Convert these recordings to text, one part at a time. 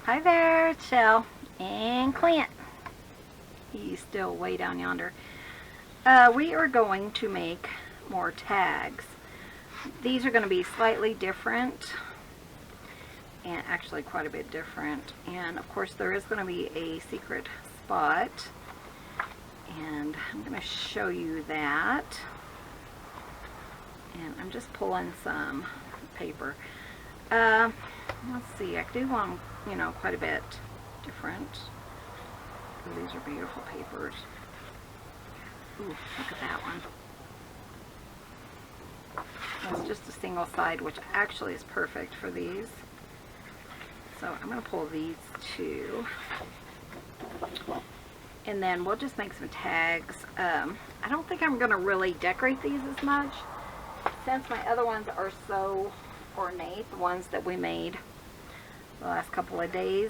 Hi there, it's Chelle and Clint. He's still way down yonder. We are going to make more tags. These are going to be slightly different, and actually quite a bit different. And of course there is going to be a secret spot, and I'm going to show you that. And I'm just pulling some paper. Let's see, I do want, quite a bit different. Ooh, these are beautiful papers. Ooh, look at that one. It's just a single side, which actually is perfect for these. So I'm going to pull these two. And then we'll just make some tags. I don't think I'm going to really decorate these as much, since my other ones are so ornate, the ones that we made the last couple of days.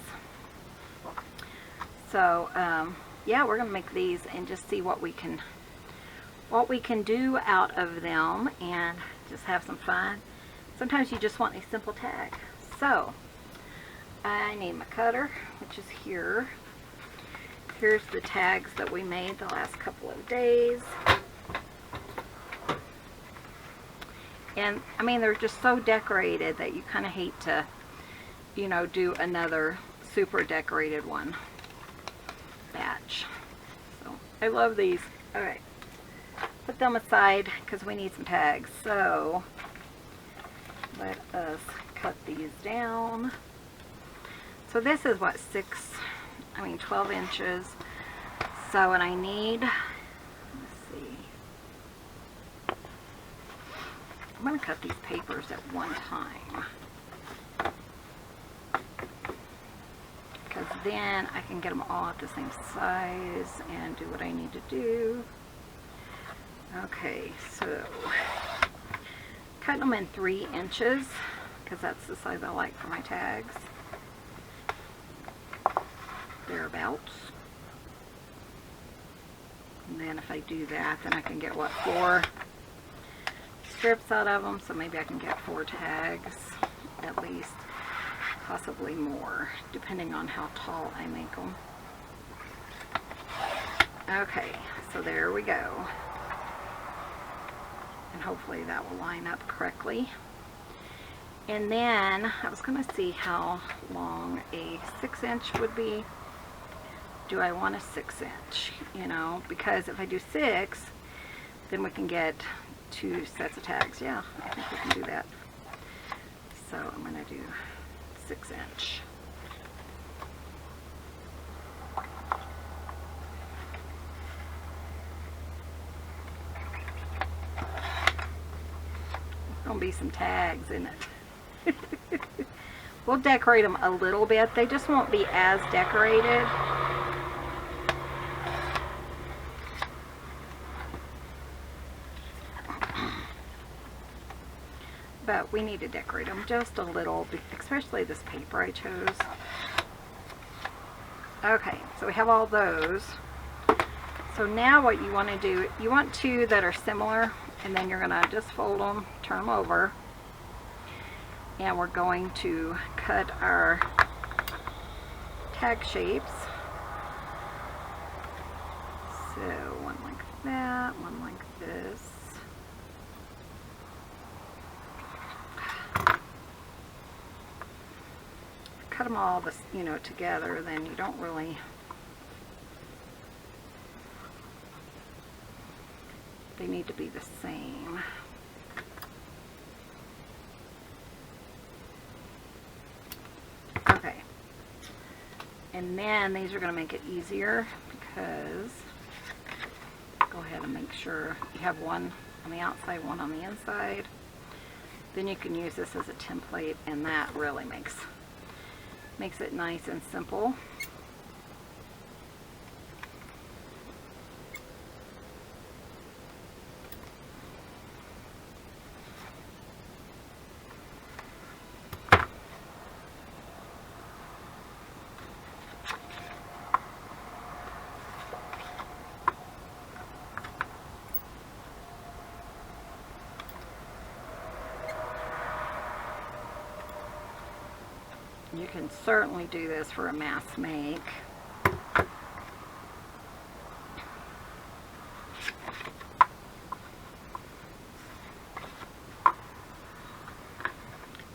So yeah, we're gonna make these and just see what we can do out of them and just have some fun. Sometimes you just want a simple tag. So I need my cutter, which is here. Here's the tags that we made the last couple of days. And I mean, they're just so decorated that you kind of hate to, do another super decorated one batch. So I love these. All right, put them aside because we need some tags. So let us cut these down. So this is what 12 inches. So, and I need, I'm going to cut these papers at one time, because then I can get them all at the same size and do what I need to do. Okay, so cutting them in 3 inches, because that's the size I like for my tags. Thereabouts. And then if I do that, then I can get, 4 strips out of them, so maybe I can get 4 tags at least, possibly more, depending on how tall I make them. Okay, so there we go, and hopefully that will line up correctly. And then I was going to see how long a 6-inch would be. Do I want a 6-inch? Because if I do 6, then we can get 2 sets of tags. Yeah, I think we can do that. So I'm going to do 6-inch. There's going to be some tags in it. We'll decorate them a little bit. They just won't be as decorated. But we need to decorate them just a little, especially this paper I chose. Okay, so we have all those. So now what you want to do, you want 2 that are similar, and then you're going to just fold them, turn them over, and we're going to cut our tag shapes. So one like that, one like this. Cut them all together, then you don't really, they need to be the same. Okay, and then these are going to make it easier, because go ahead and make sure you have one on the outside, one on the inside. Then you can use this as a template, and that really makes it nice and simple. You can certainly do this for a mass make.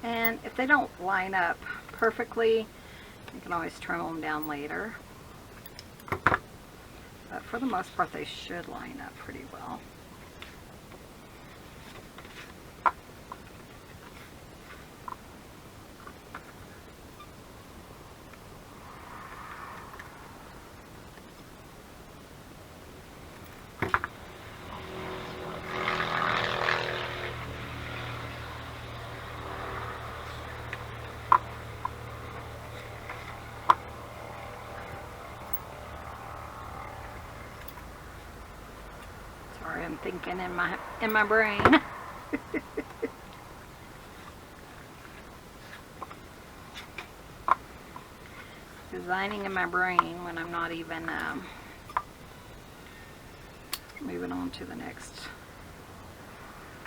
And if they don't line up perfectly, you can always trim them down later. But for the most part, they should line up pretty well. Sorry, I'm thinking in my brain. Designing in my brain when I'm not even moving on to the next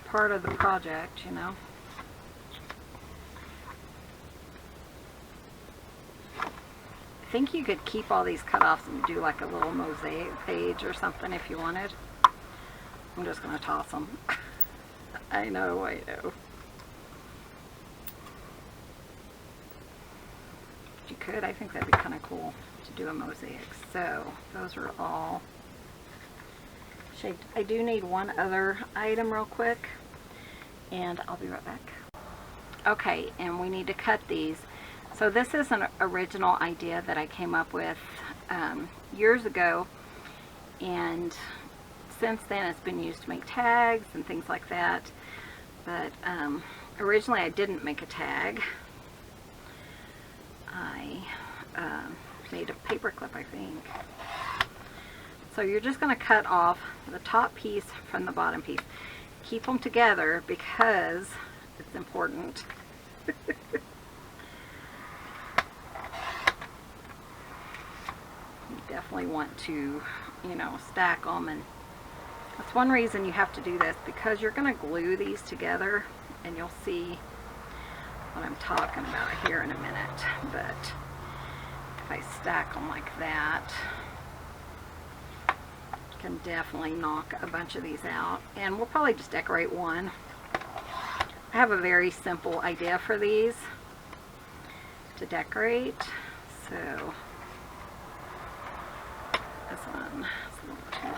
part of the project, you know. I think you could keep all these cut-offs and do like a little mosaic page or something if you wanted. I'm just going to toss them. I know. But you could. I think that'd be kind of cool to do a mosaic. So those are all shaped. I do need one other item real quick, and I'll be right back. Okay, and we need to cut these. So this is an original idea that I came up with years ago, and since then it's been used to make tags and things like that. But originally I didn't make a tag. I made a paper clip, I think. So you're just going to cut off the top piece from the bottom piece. Keep them together because it's important. You definitely want to, you know, stack them, and that's one reason you have to do this, because you're going to glue these together, and you'll see what I'm talking about here in a minute. But if I stack them like that, you can definitely knock a bunch of these out, and we'll probably just decorate one. I have a very simple idea for these to decorate, so this one is a little too,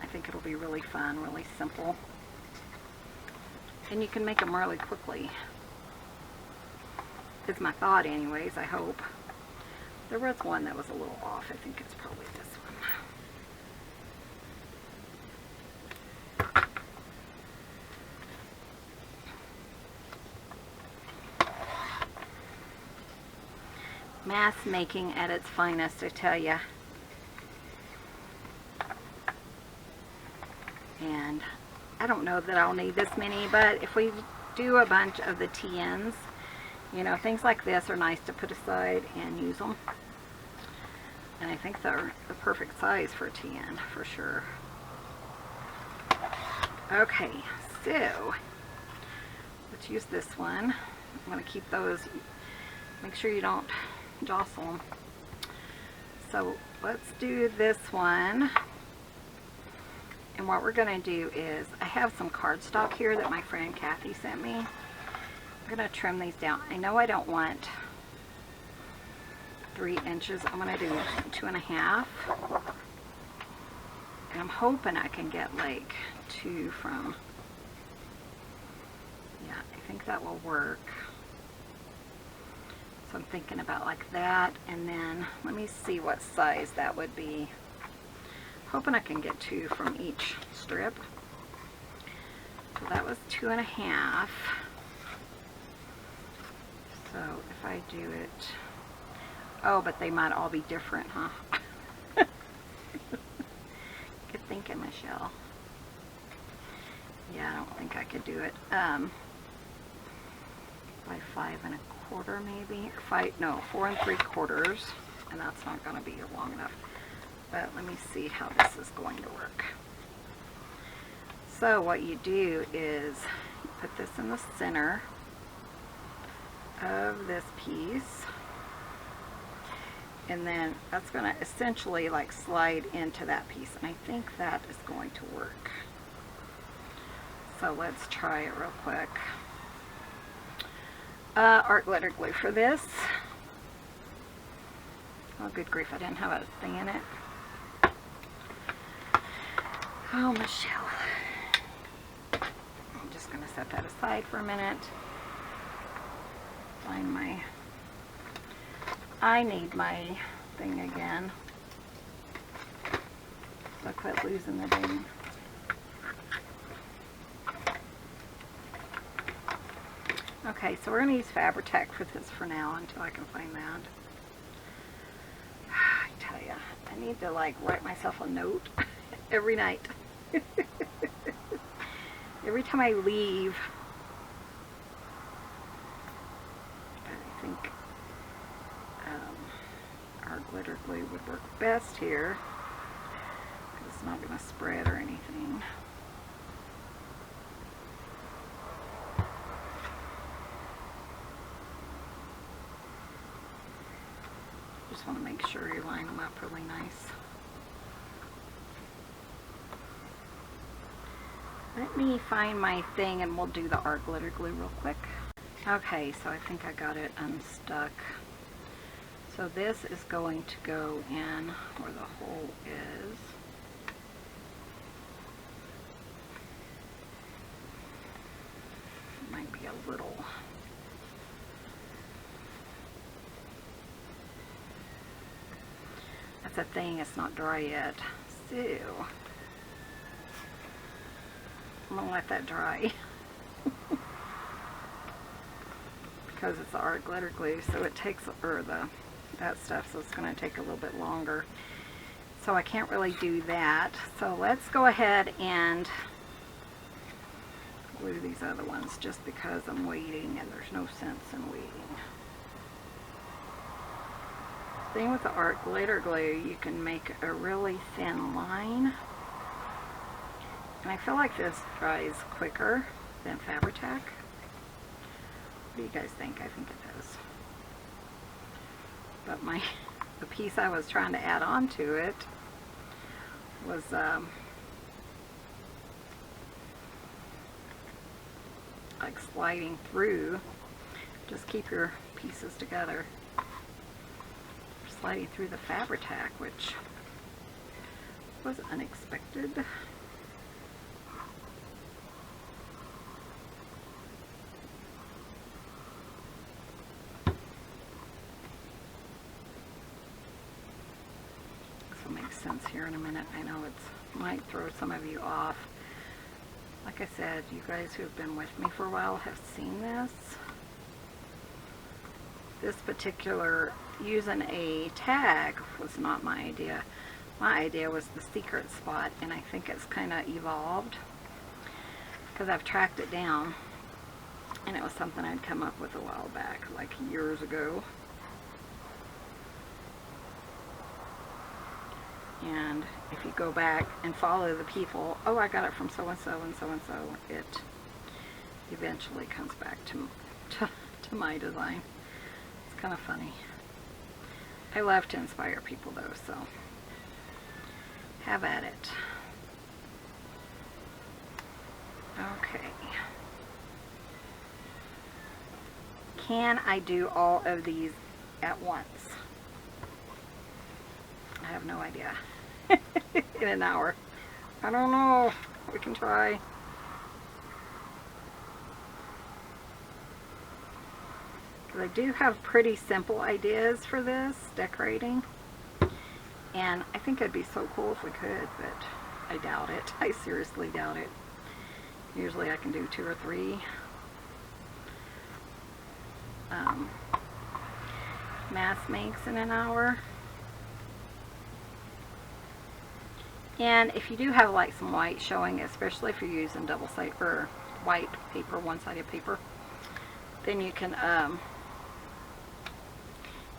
I think it'll be really fun, really simple. And you can make them really quickly. Is my thought anyways, I hope. There was one that was a little off. I think it's probably this one. Mass making at its finest, I tell ya. And I don't know that I'll need this many, but if we do a bunch of the TNs, you know, things like this are nice to put aside and use them. And I think they're the perfect size for a TN, for sure. Okay, so let's use this one. I'm going to keep those, make sure you don't jostle them. So let's do this one. And what we're going to do is, I have some cardstock here that my friend Kathy sent me. I'm going to trim these down. I know I don't want 3 inches. I'm going to do 2.5. And I'm hoping I can get like 2 from, yeah, I think that will work. So I'm thinking about like that, and then let me see what size that would be. Hoping I can get 2 from each strip. So that was 2.5. So if I do it, oh, but they might all be different, huh? Good thinking, Michelle. Yeah, I don't think I could do it. By 5.25 maybe, or 4 3/4, and that's not going to be long enough. But let me see how this is going to work. So what you do is you put this in the center of this piece. And then that's going to essentially like slide into that piece. And I think that is going to work. So let's try it real quick. Art glitter glue for this. Oh, good grief, I didn't have a thing in it. Oh, Michelle. I'm just going to set that aside for a minute. Find my... I need my thing again. So I quit losing the thing. Okay, so we're going to use Fabri-Tac for this for now until I can find that. I tell ya, I need to like write myself a note every night. Every time I leave. I think our glitter glue would work best here. It's not going to spread or anything. Just want to make sure you line them up really nice. Let me find my thing and we'll do the art glitter glue real quick. Okay, so I think I got it unstuck. So this is going to go in where the hole is. It might be a little. That's a thing, it's not dry yet. So I'm gonna let that dry. Because it's the art glitter glue, so it takes, or that stuff, so it's going to take a little bit longer. So I can't really do that. So let's go ahead and glue these other ones just because I'm waiting and there's no sense in waiting. The thing with the art glitter glue, you can make a really thin line. And I feel like this dries quicker than Fabri-Tac. What do you guys think? I think it does. But the piece I was trying to add on to it was like sliding through. Just keep your pieces together. Sliding through the Fabri-Tac, which was unexpected. Sense here in a minute. I know it might throw some of you off. Like I said, you guys who have been with me for a while have seen this. This particular using a tag was not my idea. My idea was the secret spot, and I think it's kind of evolved because I've tracked it down, and it was something I'd come up with a while back, like years ago. And if you go back and follow the people, oh, I got it from so-and-so and so-and-so, it eventually comes back to my design. It's kind of funny. I love to inspire people though, so have at it. Okay. Can I do all of these at once? I have no idea. In an hour. I don't know. We can try. Because I do have pretty simple ideas for this decorating. And I think it'd be so cool if we could, but I doubt it. I seriously doubt it. Usually I can do 2 or 3. Mass makes in an hour. And if you do have like some white showing, especially if you're using double-sided or white paper, one-sided paper, then you can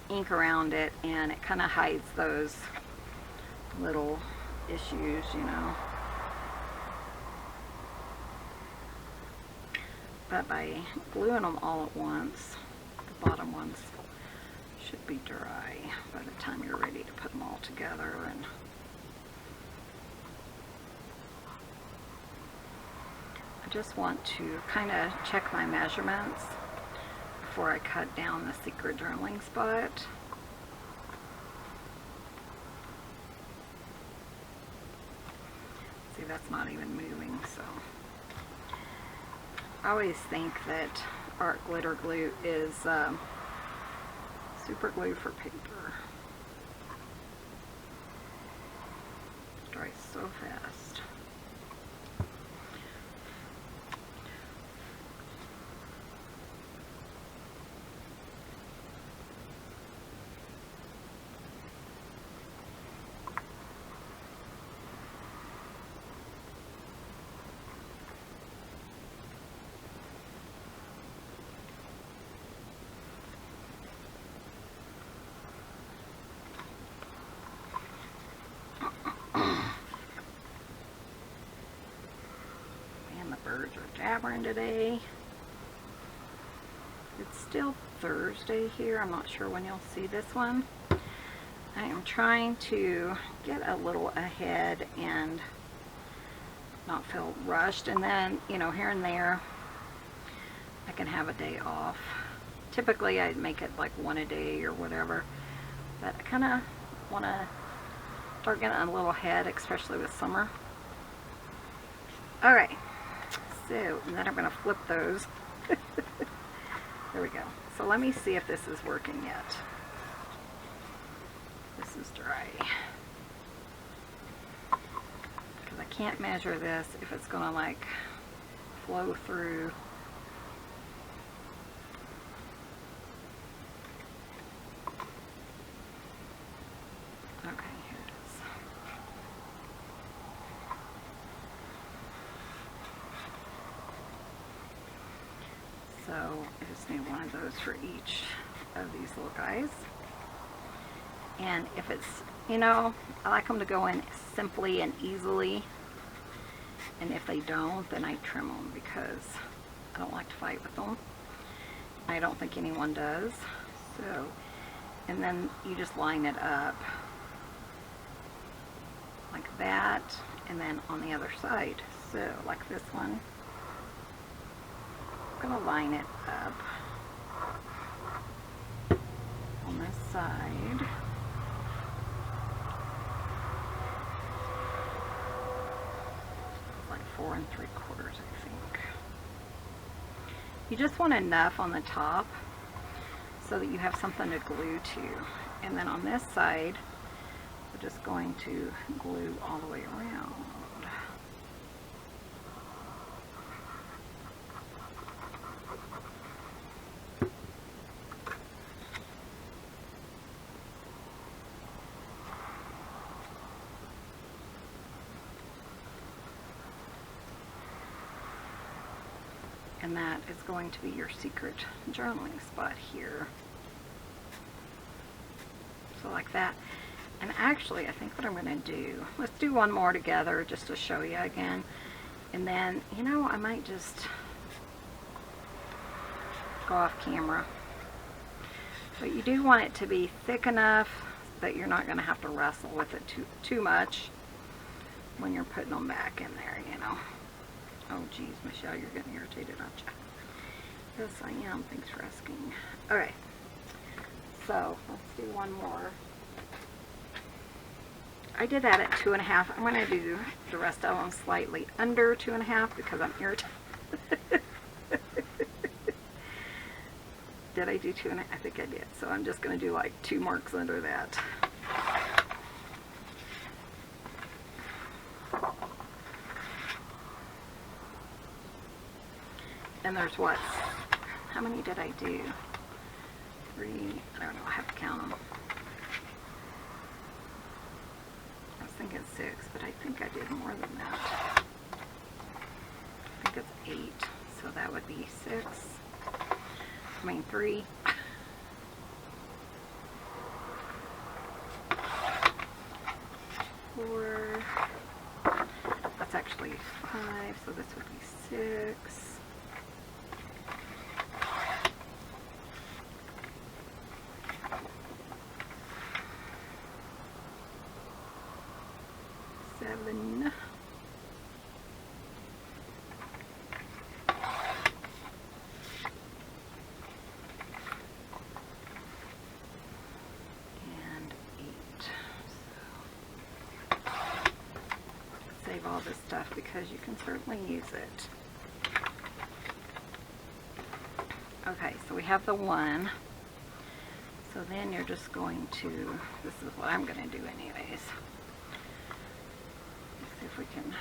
ink around it, and it kind of hides those little issues, you know. But by gluing them all at once, bottom ones should be dry by the time you're ready to put them all together. And I just want to kind of check my measurements before I cut down the secret journaling spot. See, that's not even moving, so I always think that art glitter glue is super glue for paper. It dries so fast. Birds are jabbering today. It's still Thursday here. I'm not sure when you'll see this one. I am trying to get a little ahead and not feel rushed, and then, you know, here and there I can have a day off. Typically I'd make it like one a day or whatever, but I kind of want to start getting a little ahead, especially with summer. Alright. So, and then I'm going to flip those. There we go. So let me see if this is working yet. This is dry. Because I can't measure this if it's going to like flow through. Okay, here it is. So I just need one of those for each of these little guys. And if it's, you know, I like them to go in simply and easily. And if they don't, then I trim them because I don't like to fight with them. I don't think anyone does. So, and then you just line it up like that, and then on the other side. So, like this one. I'm going to line it up on this side. It's like 4 3/4, I think. You just want enough on the top so that you have something to glue to. And then on this side, we're just going to glue all the way around. And that is going to be your secret journaling spot here. So like that. And actually, I think what I'm going to do, let's do one more together just to show you again. And then, you know, I might just go off camera. But you do want it to be thick enough that you're not going to have to wrestle with it too much when you're putting them back in there, you know. Oh geez, Michelle, you're getting irritated, aren't you? Yes, I am. Thanks for asking. Alright, so let's do one more. I did that at 2.5. I'm going to do the rest of them slightly under 2.5 because I'm irritated. Did I do 2.5? I think I did. So I'm just going to do like 2 marks under that. And there's what? How many did I do? 3, I don't know, I have to count them. I was thinking 6, but I think I did more than that. I think it's 8, so that would be 6. I mean 3. 4. That's actually 5, so this would be 6. 7. And 8. So save all this stuff because you can certainly use it. Okay, so we have the 1. So then you're just going to, this is what I'm going to do anyways. Let's see if we can,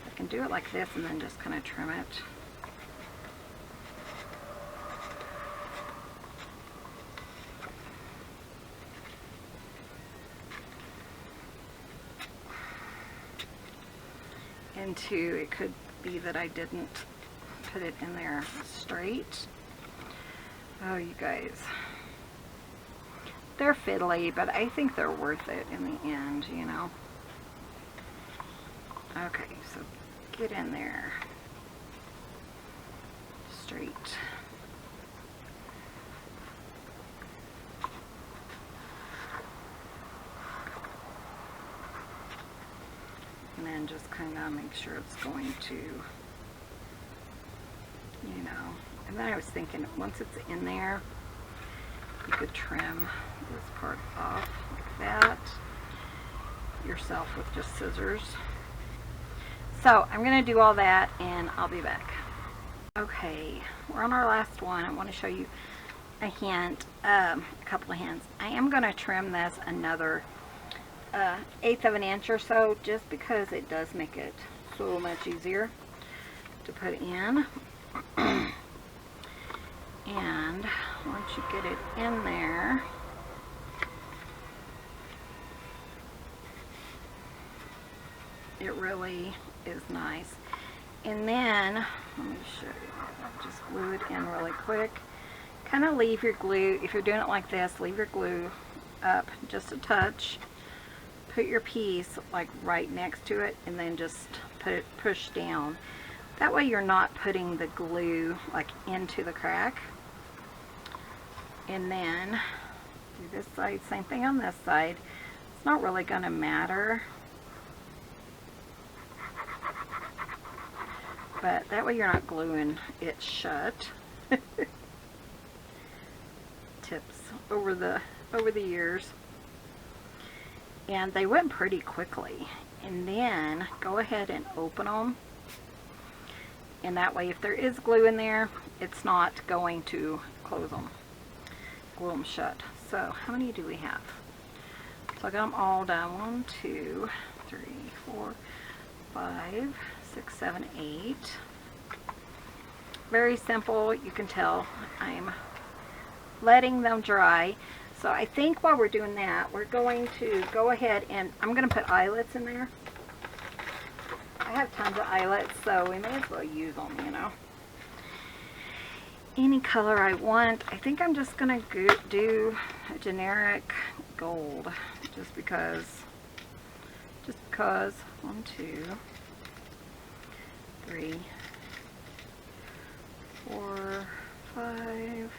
I can do it like this and then just kind of trim it. Into, it could be that I didn't put it in there straight. Oh, you guys, they're fiddly, but I think they're worth it in the end, you know. Okay, so get in there straight. And then just kind of make sure it's going to, you know. And then I was thinking, once it's in there, you could trim this part off like that yourself with just scissors. So I'm going to do all that and I'll be back. Okay, we're on our last one. I want to show you a hint, a couple of hints. I am going to trim this another 1/8 of an inch or so, just because it does make it so much easier to put in. And once you get it in there, it really is nice. And then, let me show you, just glue it in really quick. Kind of leave your glue, if you're doing it like this, leave your glue up just a touch. Put your piece like right next to it and then just put it, push down. That way you're not putting the glue like into the crack. And then do this side, same thing on this side. It's not really going to matter. But that way you're not gluing it shut. Tips over the years. And they went pretty quickly. And then go ahead and open them. And that way if there is glue in there, it's not going to close them. Glue them shut. So how many do we have? So I got them all done. 1, 2, 3, 4, 5, 6, 7, 8. Very simple. You can tell I'm letting them dry. So I think while we're doing that, we're going to go ahead and I'm going to put eyelets in there. I have tons of eyelets, so we may as well use them, you know. Any color I want. I think I'm just going to do a generic gold, just because. 1, 2, 3, 4, 5,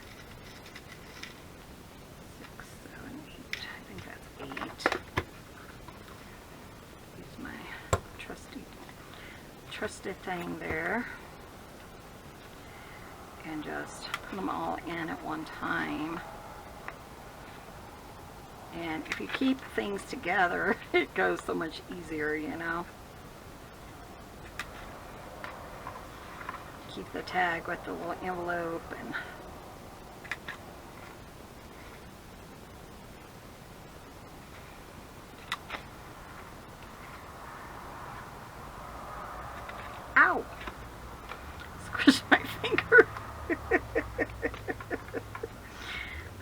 6, 7, 8. I think that's 8. Use my trusty thing there. And just put them all in at one time. And if you keep things together, it goes so much easier, you know. Keep the tag with the little envelope and ow! Squished my finger.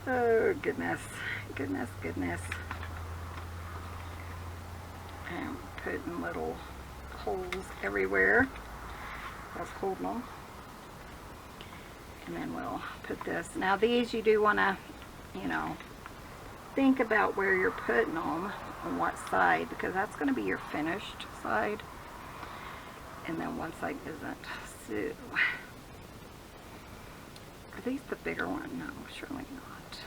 Oh goodness, goodness. I'm putting little holes everywhere. That's holding them. And then we'll put this. Now these you do want to, you know, think about where you're putting them on what side, because that's going to be your finished side. And then one side isn't. So, are these the bigger one? No, surely not.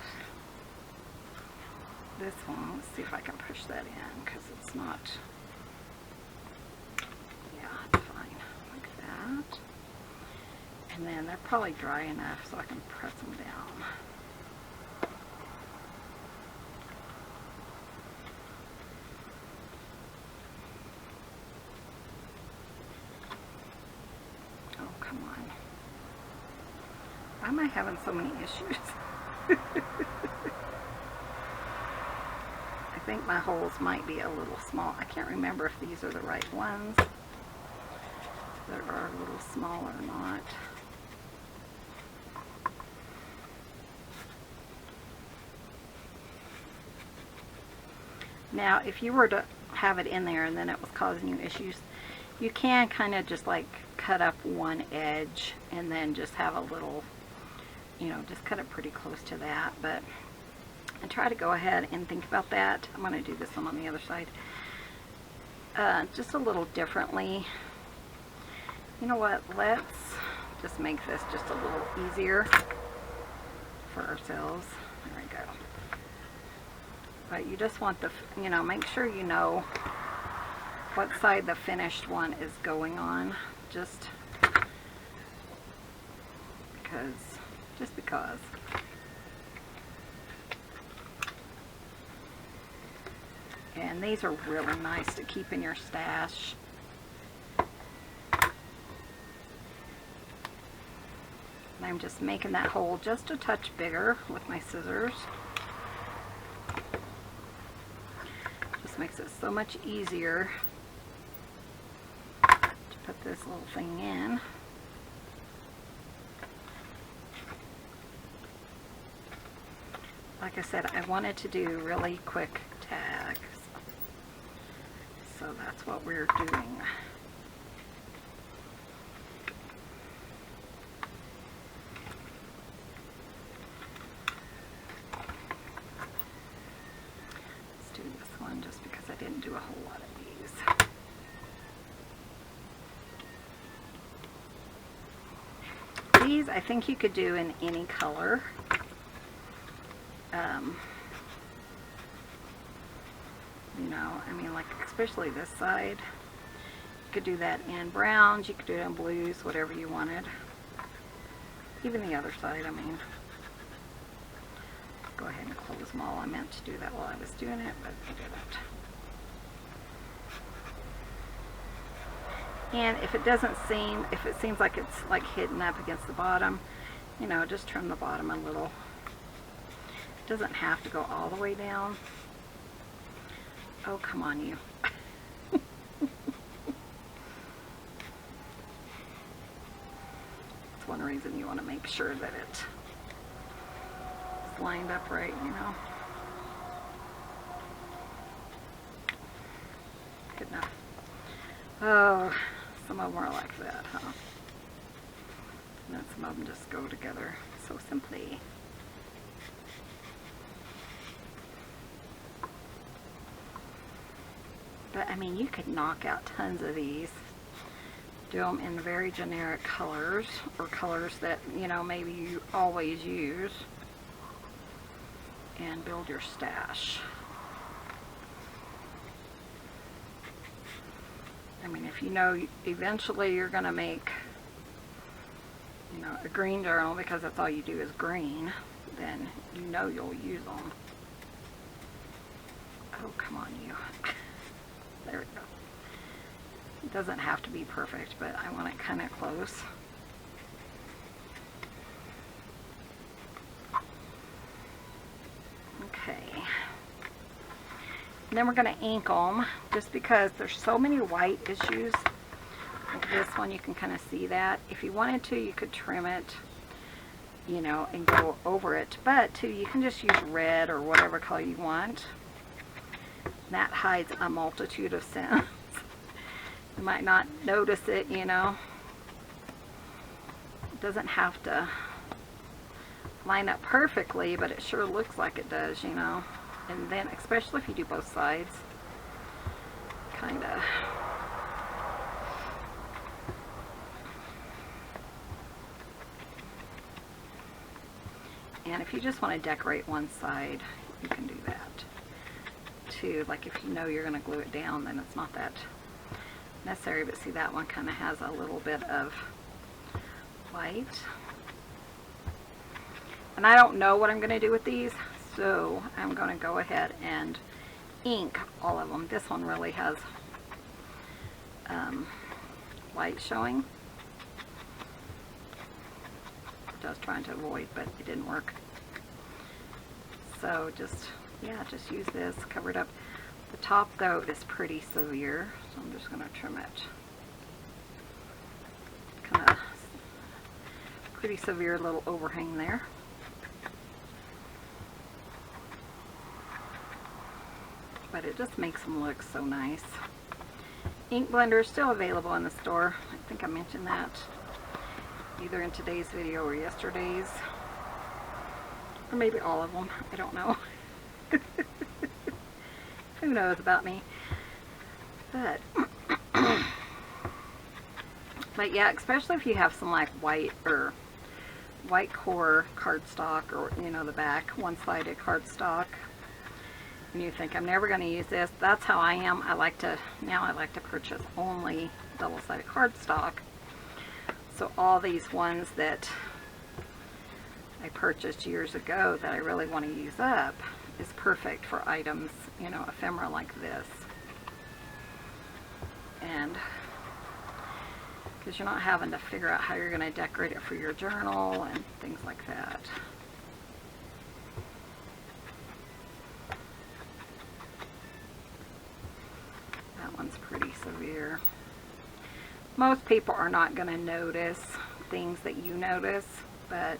this one, let's see if I can push that in, because it's not, yeah, it's fine, like that. And then they're probably dry enough so I can press them down. Oh, come on. Why am I having so many issues? I think my holes might be a little small. I can't remember if these are the right ones that are a little small or not. Now, if you were to have it in there and then it was causing you issues, you can kind of just like cut up one edge and then just have a little, you know, just cut it pretty close to that. But I try to go ahead and think about that. I'm going to do this one on the other side. Just a little differently. You know what? Let's just make this just a little easier for ourselves. There we go. But you just want the, you know, make sure you know what side the finished one is going on. Just because. And these are really nice to keep in your stash. And I'm just making that hole just a touch bigger with my scissors. Just makes it so much easier to put this little thing in. Like I said, I wanted to do really quick tags. So that's what we're doing. Let's do this one just because I didn't do a whole lot of these. These I think you could do in any color. You know, I mean, like especially this side, you could do that in browns, you could do it in blues, whatever you wanted. Even the other side, I mean. Go ahead and close them all. I meant to do that while I was doing it, but I didn't. And if it doesn't seem, if it seems like it's like hidden up against the bottom, you know, just trim the bottom a little. It doesn't have to go all the way down. Oh, come on, you. That's one reason you want to make sure that it's lined up right, you know. Good enough. Oh, some of them are like that, huh? And then some of them just go together so simply. But I mean, you could knock out tons of these. Do them in very generic colors, or colors that, you know, maybe you always use, and build your stash. I mean, if you know eventually you're going to make, you know, a green journal because that's all you do is green, then you know you'll use them. Oh, come on, you. There we go. It doesn't have to be perfect, but I want it kind of close. Okay. And then we're going to ink them, just because there's so many white issues. Like this one, you can kind of see that. If you wanted to, you could trim it, you know, and go over it. But too, you can just use red or whatever color you want. That hides a multitude of sins. You might not notice it, you know. It doesn't have to line up perfectly, but it sure looks like it does, you know. And then, especially if you do both sides, kind of. And if you just want to decorate one side, you can do that. too. Like if you know you're going to glue it down, then it's not that necessary. But see, that one kind of has a little bit of white. And I don't know what I'm going to do with these, so I'm going to go ahead and ink all of them. This one really has white showing, which I was trying to avoid, but it didn't work. So just, yeah, just use this, cover it up. The top though is pretty severe, so I'm just going to trim it. Kind of pretty severe little overhang there. But it just makes them look so nice. Ink blender is still available in the store. I think I mentioned that either in today's video or yesterday's, or maybe all of them. I don't know. Who knows about me? But but yeah, especially if you have some like white or white core cardstock, or you know, the back one-sided cardstock, and you think, I'm never going to use this. That's how I am. I like to purchase only double-sided cardstock. So all these ones that I purchased years ago that I really want to use up is perfect for items, you know, ephemera like this. And because you're not having to figure out how you're going to decorate it for your journal and things like that. One's pretty severe. Most people are not going to notice things that you notice, but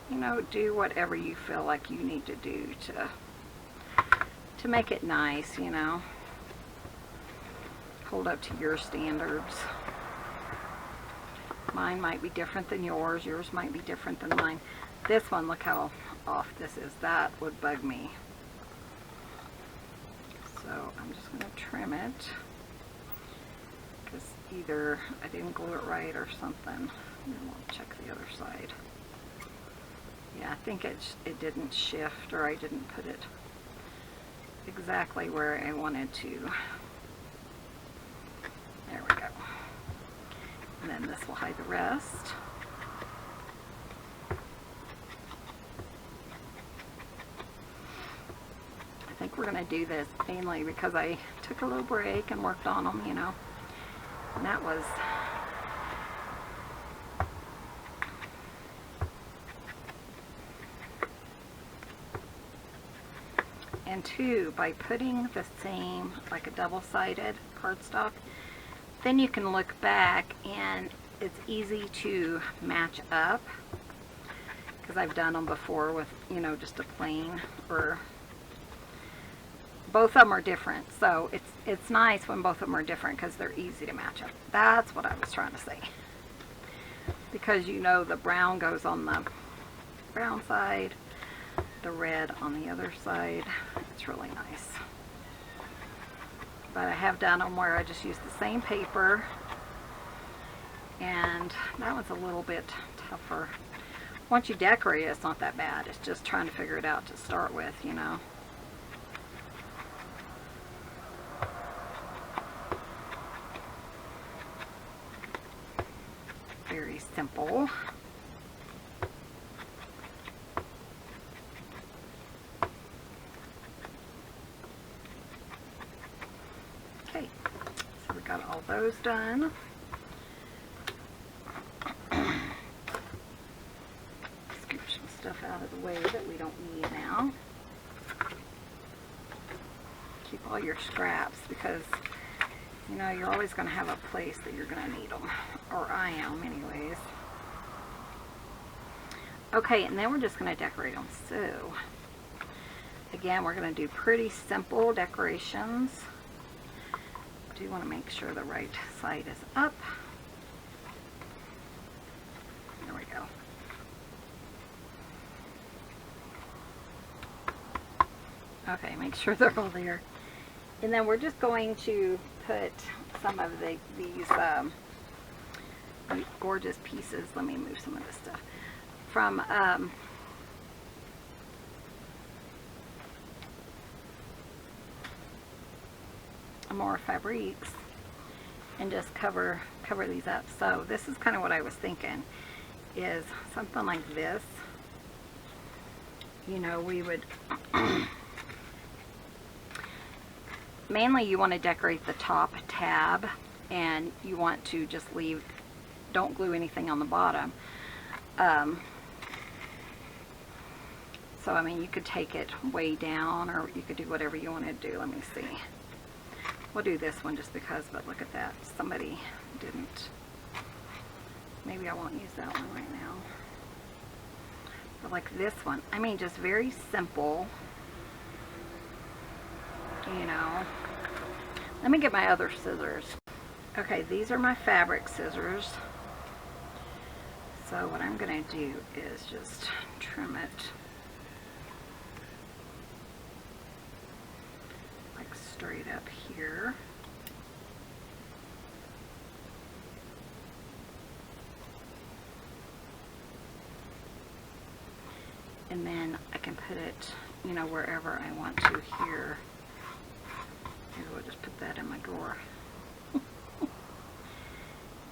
you know, do whatever you feel like you need to do to make it nice, you know. Hold up to your standards. Mine might be different than yours. Yours might be different than mine. This one, look how off this is. That would bug me. So I'm just going to trim it, because either I didn't glue it right or something. And we'll check the other side. Yeah, I think it didn't shift, or I didn't put it exactly where I wanted to. There we go. And then this will hide the rest. I think we're going to do this mainly because I took a little break and worked on them, you know, and that was and two, by putting the same, like a double-sided cardstock, then you can look back and it's easy to match up, because I've done them before with, you know, just a plain, or both of them are different, so it's nice when both of them are different because they're easy to match up. That's what I was trying to say. Because you know the brown goes on the brown side, the red on the other side. It's really nice. But I have done them where I just use the same paper, and that one's a little bit tougher. Once you decorate it, it's not that bad. It's just trying to figure it out to start with, you know. Very simple. Okay, so we got all those done. Scoop some stuff out of the way that we don't need now. Keep all your scraps, because you know, you're always going to have a place that you're going to need them. Or I am, anyways. Okay, and then we're just going to decorate them. So, again, we're going to do pretty simple decorations. Do want to make sure the right side is up. There we go. Okay, make sure they're all there. And then we're just going to put some of these gorgeous pieces. Let me move some of this stuff from more fabrics and just cover these up. So this is kind of what I was thinking, is something like this. You know, we would mainly you want to decorate the top tab, and you want to just leave, don't glue anything on the bottom. So I mean, you could take it way down, or you could do whatever you want to do. Let me see. We'll do this one just because, but look at that. Somebody didn't. Maybe I won't use that one right now. But like this one, I mean, just very simple. You know. Let me get my other scissors. Okay, these are my fabric scissors. So what I'm going to do is just trim it like straight up here. And then I can put it, you know, wherever I want to here. Maybe we'll just put that in my drawer.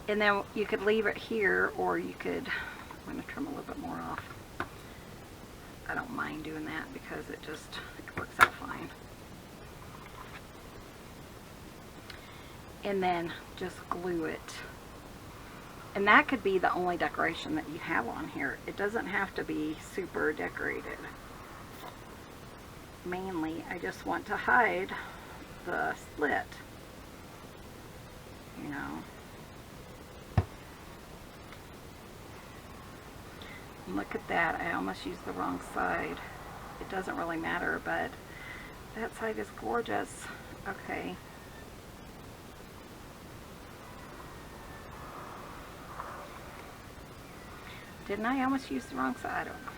And then you could leave it here, or you could, I'm going to trim a little bit more off. I don't mind doing that because it works out fine. And then just glue it. And that could be the only decoration that you have on here. It doesn't have to be super decorated. Mainly, I just want to hide the slit, you know. And look at that, I almost used the wrong side. It doesn't really matter, but that side is gorgeous. Okay. Didn't I almost use the wrong side? I don't know.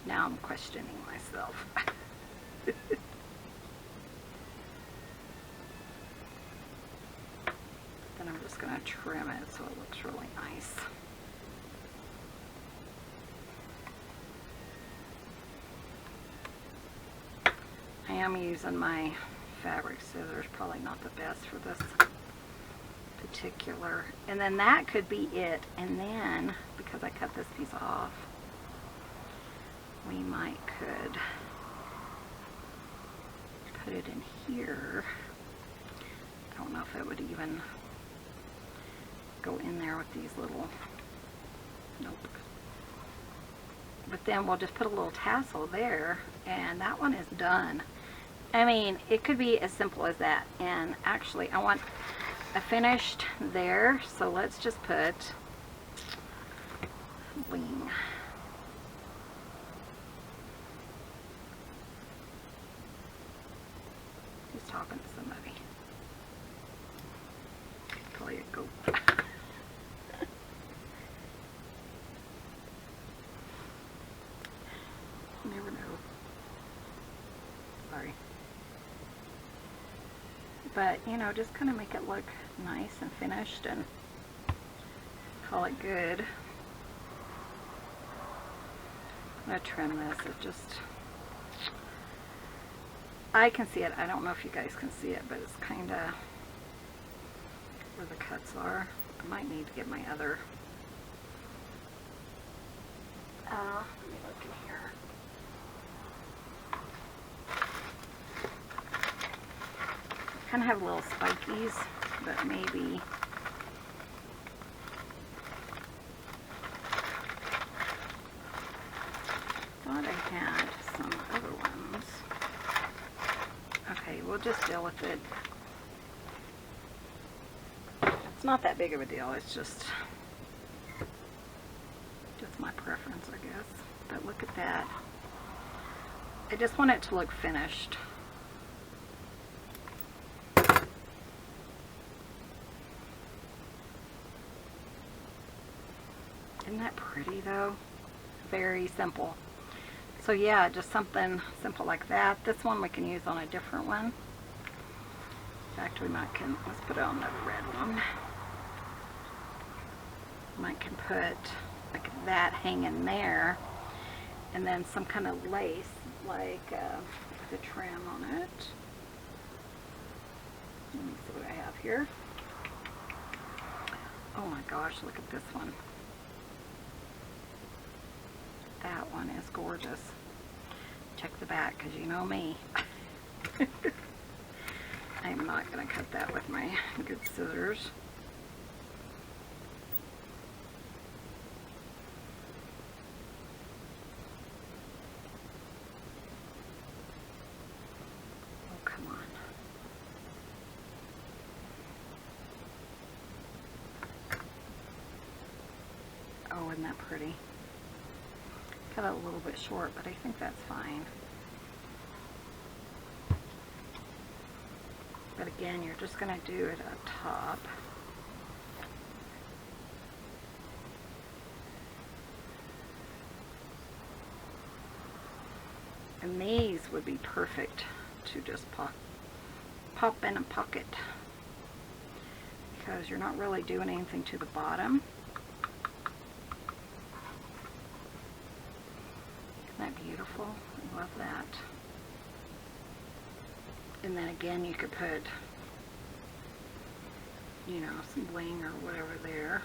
Now I'm questioning myself. Then I'm just going to trim it so it looks really nice. I am using my fabric scissors, probably not the best for this particular. And then that could be it. And then, because I cut this piece off, we might could put it in here. I don't know if it would even go in there with these little, nope. But then we'll just put a little tassel there, and that one is done. I mean, it could be as simple as that. And actually, I want a finished there, so let's just put wing. Who's talking to somebody? Probably a goat. Never know. Sorry. But, you know, just kind of make it look nice and finished and call it good. I'm going to trim this. It just, I can see it. I don't know if you guys can see it, but it's kind of where the cuts are. I might need to get my other, let me look in here. Kind of have little spikies, but maybe thought I had some other ones. Okay, we'll just deal with it. It's not that big of a deal. It's just my preference, I guess. But look at that. I just want it to look finished. Isn't that pretty though? Very simple. So yeah, just something simple like that. This one we can use on a different one. In fact, we might can, let's put it on the red one. Might can put like that hanging there, and then some kind of lace, like the trim on it. here. Oh my gosh, look at this one. That one is gorgeous. Check the back, because you know me. I'm not going to cut that with my good scissors. Oh, come on. Oh, isn't that pretty? Cut it a little bit short, but I think that's fine. But again, you're just going to do it up top. And these would be perfect to just pop in a pocket, because you're not really doing anything to the bottom. Isn't that beautiful? I love that. And then again, you could put, you know, some bling or whatever there.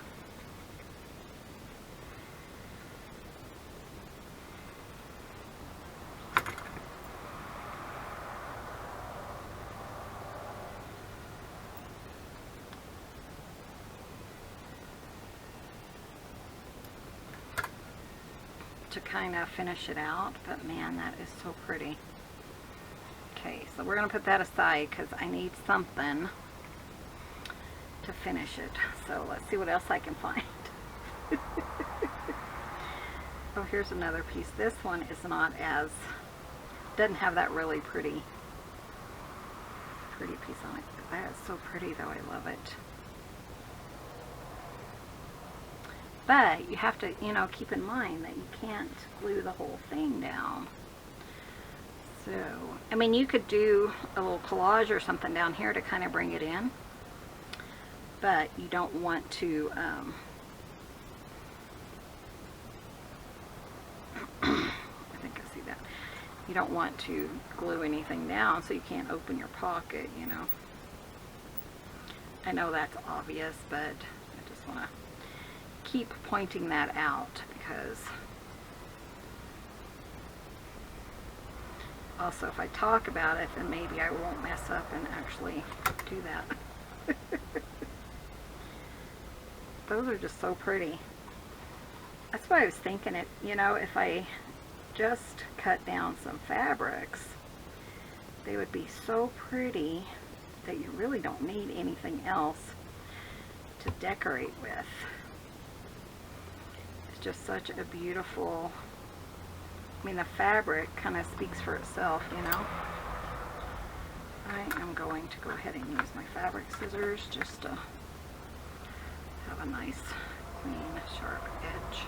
To kind of finish it out, but man, that is so pretty. Okay, so we're going to put that aside because I need something to finish it. So let's see what else I can find. Oh, here's another piece. This one is not as, doesn't have that really pretty piece on it. That is so pretty though, I love it. But you have to, you know, keep in mind that you can't glue the whole thing down. So, I mean, you could do a little collage or something down here to kind of bring it in, but you don't want to, I think I see that. You don't want to glue anything down so you can't open your pocket, you know. I know that's obvious, but I just want to keep pointing that out, because also if I talk about it, then maybe I won't mess up and actually do that. Those are just so pretty. That's why I was thinking, it, you know, if I just cut down some fabrics, they would be so pretty that you really don't need anything else to decorate with. Just such a beautiful, I mean, the fabric kind of speaks for itself, you know. I am going to go ahead and use my fabric scissors just to have a nice, clean, sharp edge.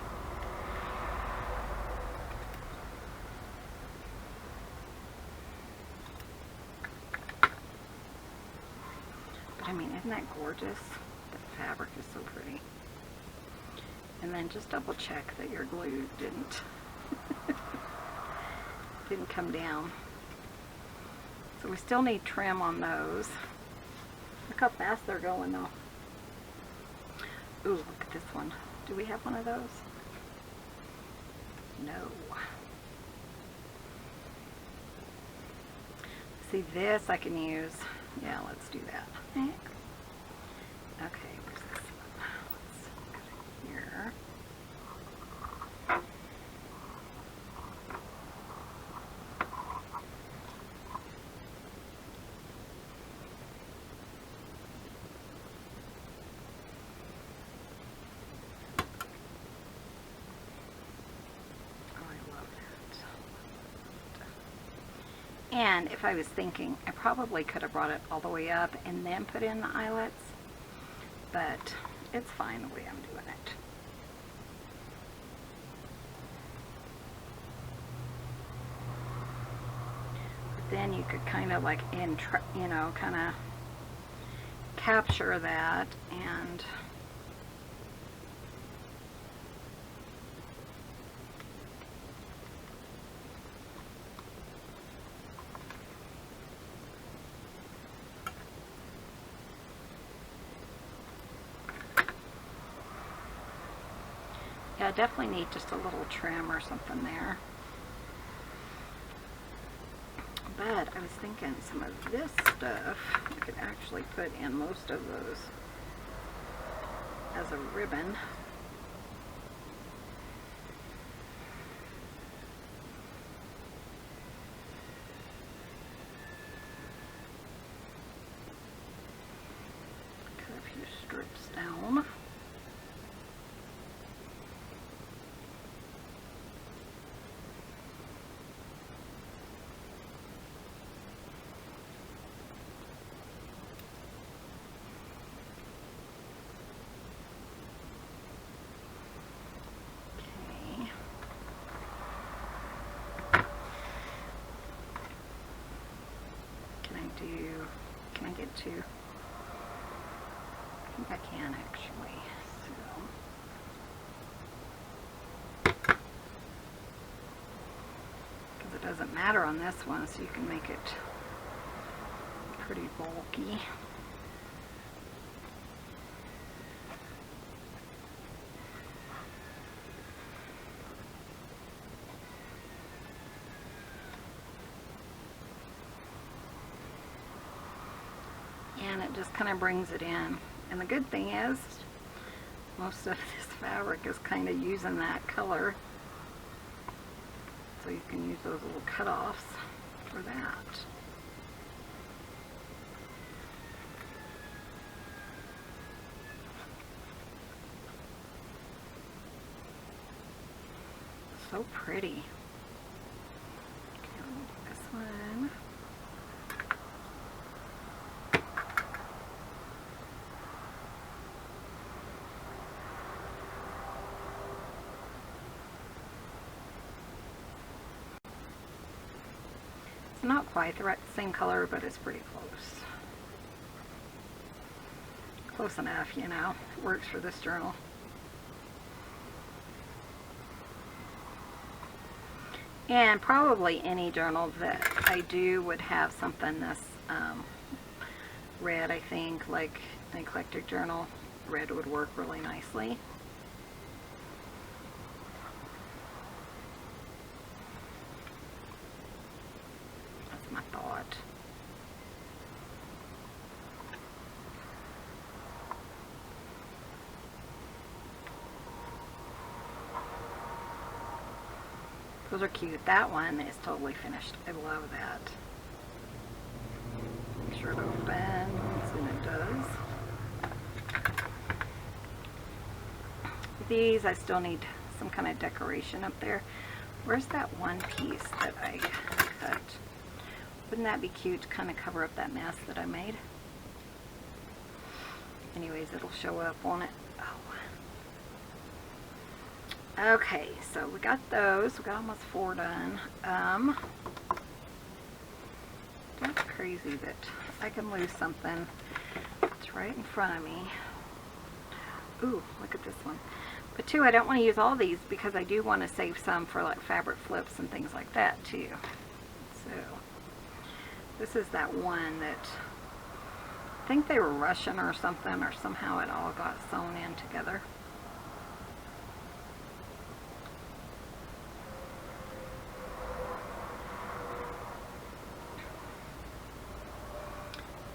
But I mean, isn't that gorgeous? The fabric is so pretty. And then just double check that your glue didn't come down. So we still need trim on those. Look how fast they're going though. Ooh, look at this one. Do we have one of those? No. See, this I can use. Yeah, let's do that. Okay, where's this one? Let's put it here. And if I was thinking, I probably could have brought it all the way up and then put in the eyelets, but it's fine the way I'm doing it. But then you could kind of like, you know, kind of capture that and definitely need just a little trim or something there. But I was thinking some of this stuff I could actually put in most of those as a ribbon. Cut a few strips down. Can I get to? I think I can actually. Because it doesn't matter on this one, so you can make it pretty bulky. And it just kind of brings it in. And the good thing is, most of this fabric is kind of using that color. So you can use those little cutoffs for that. So pretty. Okay, let me do this one. Not quite the same color, but it's pretty close. Close enough, you know. It works for this journal. And probably any journal that I do would have something this red, I think, like an Eclectic journal. Red would work really nicely. My thought. Those are cute. That one is totally finished. I love that. Make sure it opens, and it does. These, I still need some kind of decoration up there. Where's that one piece that I cut? Wouldn't that be cute to kind of cover up that mess that I made? Anyways, it'll show up, won't it? Oh. Okay, so we got those. We got almost 4 done. That's crazy that I can lose something that's right in front of me. Ooh, look at this one. But too, I don't want to use all these because I do want to save some for like fabric flips and things like that too. So this is that one that I think they were Russian or something, or somehow it all got sewn in together.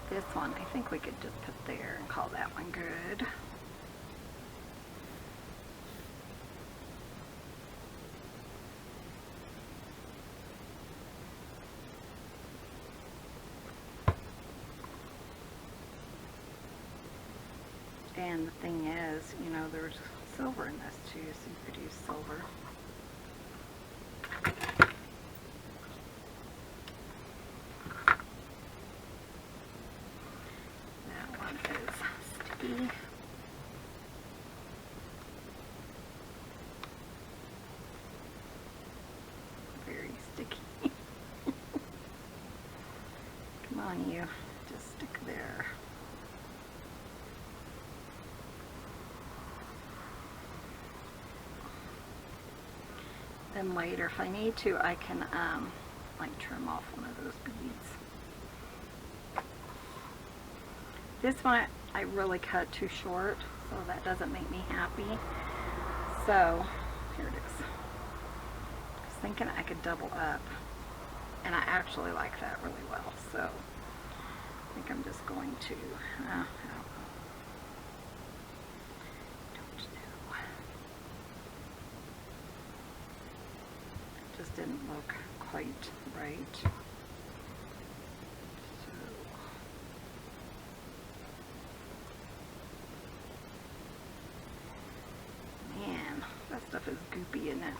This one, I think we could just put there and call that one good. And the thing is, you know, there's silver in this too, so you could use silver. That one is sticky. Very sticky. Come on, you. Just stick there. Then later, if I need to, I can like trim off one of those beads. This one I really cut too short, so that doesn't make me happy. So Here it is. I was thinking I could double up, and I actually like that really well, so I think I'm just going to, I don't know. It just didn't look quite right. So, man, that stuff is goopy, isn't it?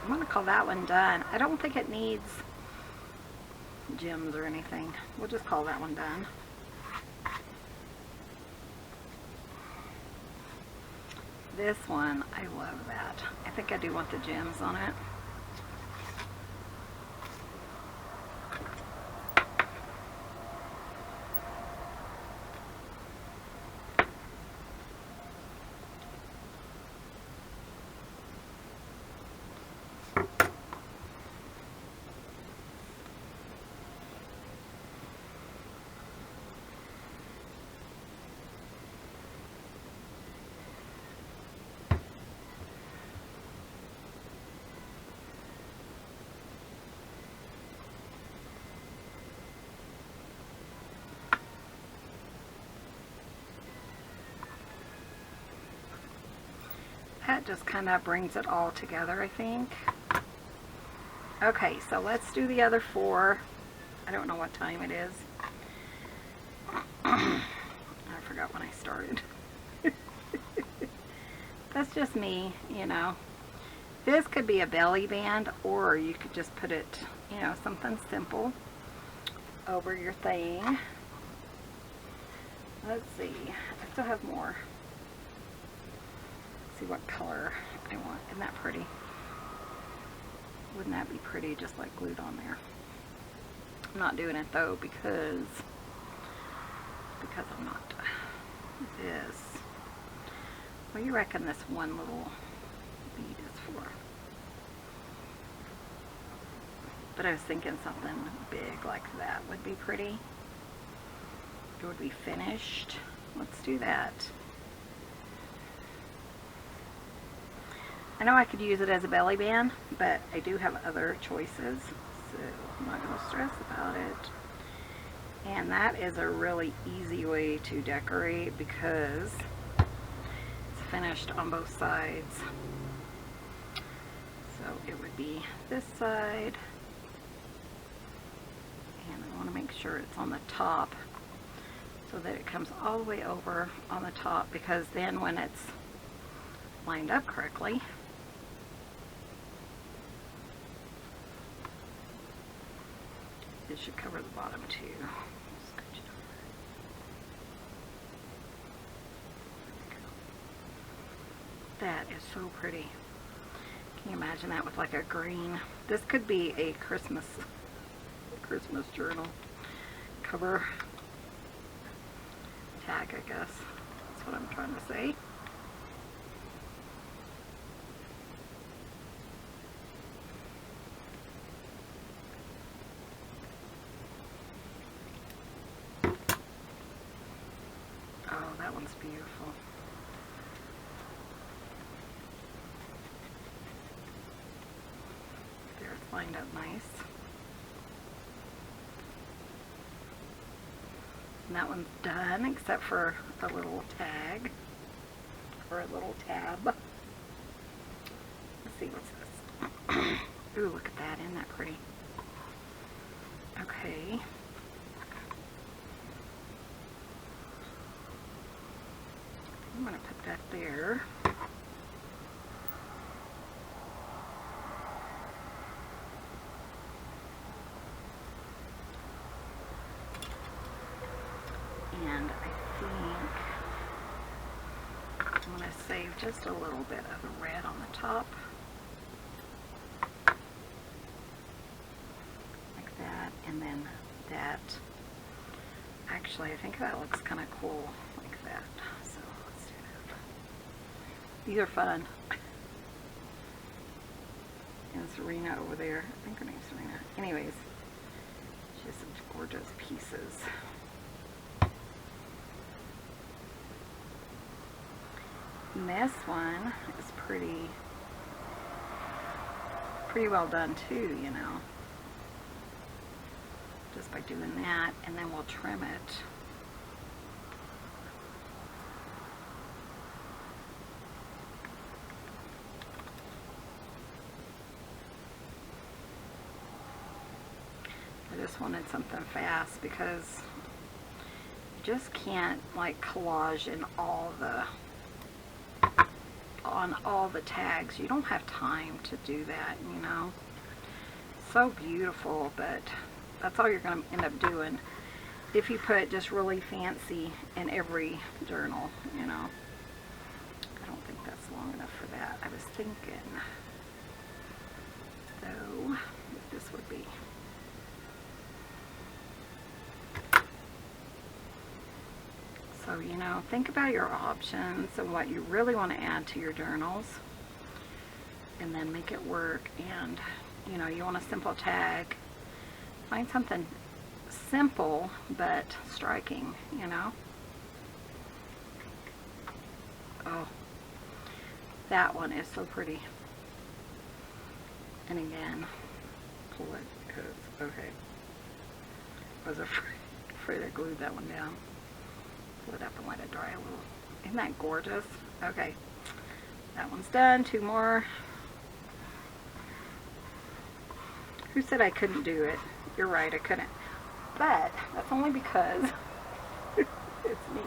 I'm going to call that one done. I don't think it needs gems or anything. We'll just call that one done. This one, I love that. I think I do want the gems on it. That just kind of brings it all together, I think. Okay, so let's do the other 4. I don't know what time it is. I forgot when I started. That's just me, you know. This could be a belly band, or you could just put it, you know, something simple over your thing. Let's see. I still have more. See what color I want. Isn't that pretty? Wouldn't that be pretty just like glued on there? I'm not doing it though because I'm not. This. What do you reckon this one little bead is for? But I was thinking something big like that would be pretty. It would be finished. Let's do that. I know I could use it as a belly band, but I do have other choices, so I'm not going to stress about it. And that is a really easy way to decorate because it's finished on both sides. So it would be this side, and I want to make sure it's on the top so that it comes all the way over on the top, because then when it's lined up correctly, it should cover the bottom too. That is so pretty. Can you imagine that with like a green? This could be a Christmas journal cover tag, I guess. That's what I'm trying to say. That one's beautiful. There, it's lined up nice. And that one's done, except for a little tag, or a little tab. Let's see, what's this? Ooh, look at that, isn't that pretty? Okay. I'm going to put that there. And I think save just a little bit of the red on the top. Like that, and then that. Actually, I think that looks kind of cool, like that. So let's do that. These are fun. And Serena over there. I think her name's Serena. Anyways, she has some gorgeous pieces. And this one is pretty well done too, you know. Just by doing that, and then we'll trim it. I just wanted something fast because you just can't like collage in on all the tags. You don't have time to do that, you know. So beautiful, but that's all you're going to end up doing if you put just really fancy in every journal, you know. I don't think that's long enough for that. I was thinking, though, what this would be. So, you know, think about your options and what you really want to add to your journals, and then make it work. And, you know, you want a simple tag. Find something simple but striking, you know. Oh, that one is so pretty. And again, pull it because, okay, I was afraid I glued that one down. Pull it up and let it dry a little. Isn't that gorgeous? Okay, that one's done. Two more. Who said I couldn't do it? You're right, I couldn't. But that's only because it's me.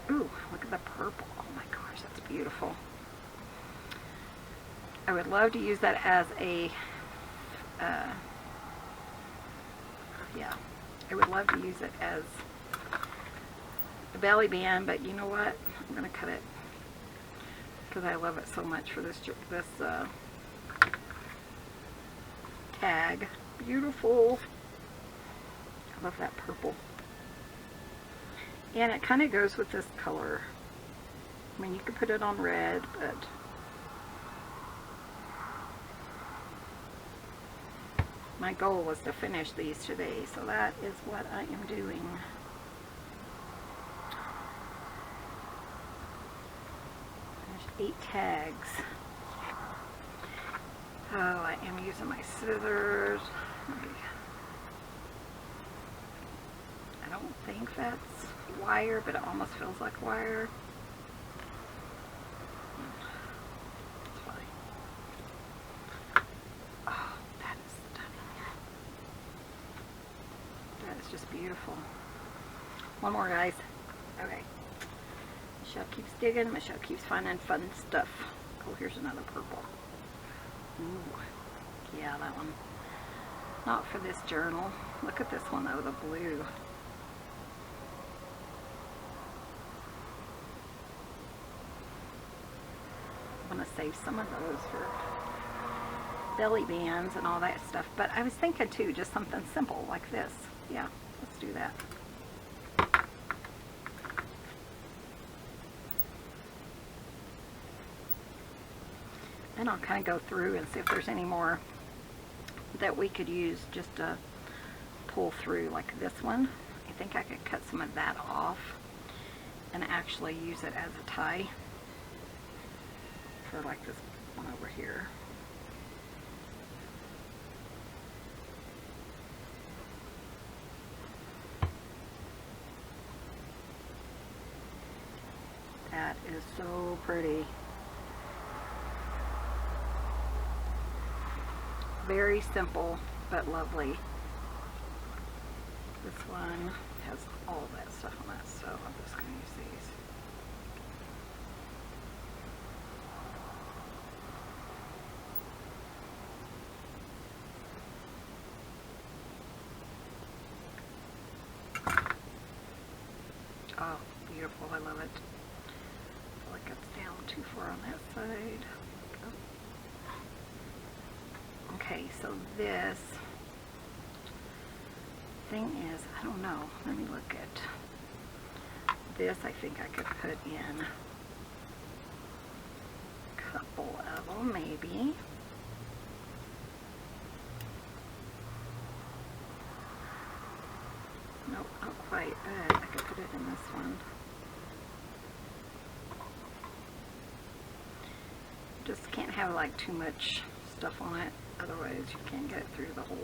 Ooh, look at the purple. Oh my gosh, that's beautiful. I would love to use that as a, yeah, I would love to use it as a belly band, but you know what? I'm going to cut it because I love it so much for this tag. Beautiful. I love that purple. And it kind of goes with this color. I mean, you could put it on red, but my goal was to finish these today, so that is what I am doing. There's 8 tags. Oh, I am using my scissors. I don't think that's wire, but it almost feels like wire. It's fine. Oh, that is stunning. That is just beautiful. One more, guys. Okay. Michelle keeps digging. Michelle keeps finding fun stuff. Oh, here's another purple. Ooh, yeah, that one. Not for this journal. Look at this one though, the blue. I'm going to save some of those for belly bands and all that stuff. But I was thinking too, just something simple like this. Yeah, let's do that. Then I'll kind of go through and see if there's any more that we could use just to pull through, like this one. I think I could cut some of that off and actually use it as a tie for like this one over here. That is so pretty. Very simple, but lovely. This one has all that stuff on it, so I'm just going to use these. Oh, beautiful. I love it. too far on that side. Okay, so this thing is, I don't know, let me look at this. I think I could put in a couple of them, maybe. Nope, not quite, but I could put it in this one. Just can't have like too much stuff on it, otherwise you can't get it through the hole.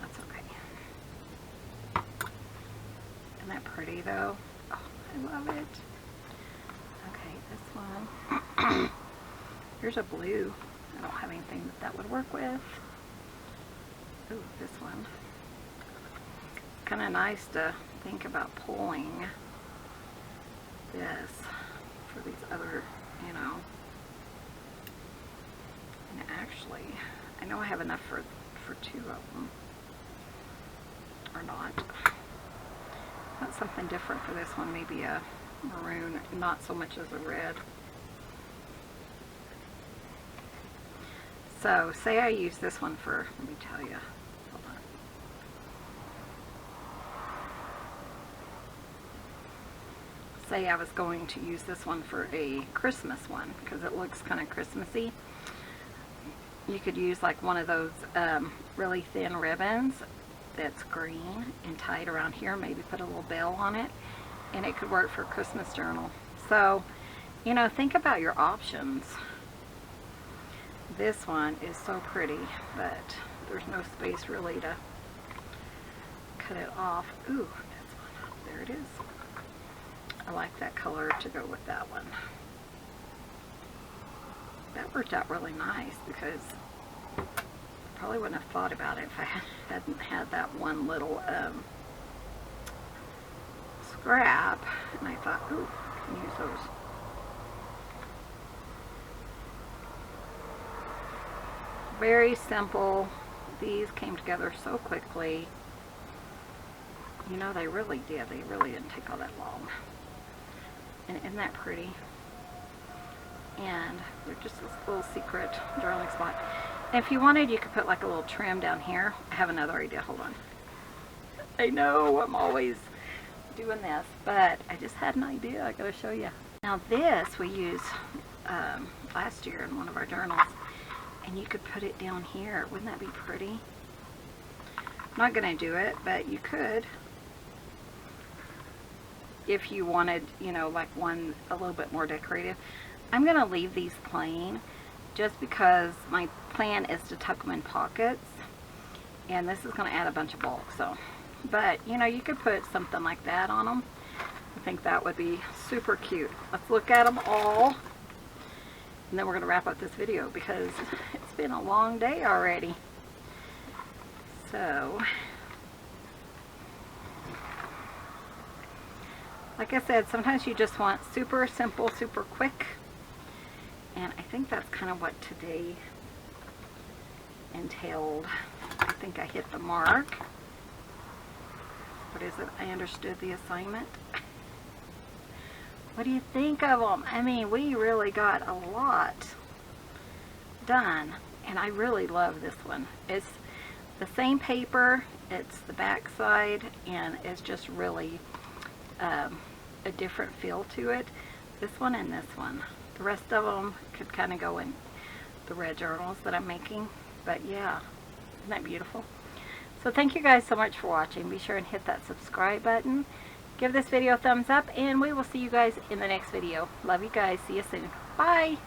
That's okay. Isn't that pretty though? Oh, I love it. Okay, this one. Here's a blue. I don't have anything that would work with. Ooh, this one. Kind of nice to think about pulling this for these other, you know. And actually, I know I have enough for two of them. Or not. Want something different for this one, maybe a maroon, not so much as a red. So, say I use this one for, let me tell you, hold on. Say I was going to use this one for a Christmas one, because it looks kind of Christmassy. You could use like one of those really thin ribbons that's green and tie it around here, maybe put a little bell on it, and it could work for a Christmas journal. So, you know, think about your options. This one is so pretty, but there's no space really to cut it off. Ooh, that's one. There it is. I like that color to go with that one. That worked out really nice because I probably wouldn't have thought about it if I hadn't had that one little scrap. And I thought, ooh, I can use those. Very simple. These came together so quickly. You know, they really did. They really didn't take all that long. And isn't that pretty? And they're just this little secret journaling spot. And if you wanted, you could put like a little trim down here. I have another idea. Hold on. I know I'm always doing this, but I just had an idea. I gotta show you. Now this we used last year in one of our journals. And you could put it down here. Wouldn't that be pretty? I'm not going to do it, but you could. If you wanted, you know, like one a little bit more decorative. I'm going to leave these plain just because my plan is to tuck them in pockets. And this is going to add a bunch of bulk. So, but, you know, you could put something like that on them. I think that would be super cute. Let's look at them all. And then we're going to wrap up this video because it's been a long day already. So, like I said, sometimes you just want super simple, super quick. And I think that's kind of what today entailed. I think I hit the mark. What is it? I understood the assignment. What do you think of them? I mean, we really got a lot done, and I really love this one. It's the same paper, it's the back side, and it's just really a different feel to it. This one and this one. The rest of them could kind of go in the red journals that I'm making, but yeah, isn't that beautiful? So thank you guys so much for watching. Be sure and hit that subscribe button. Give this video a thumbs up, and we will see you guys in the next video. Love you guys. See you soon. Bye.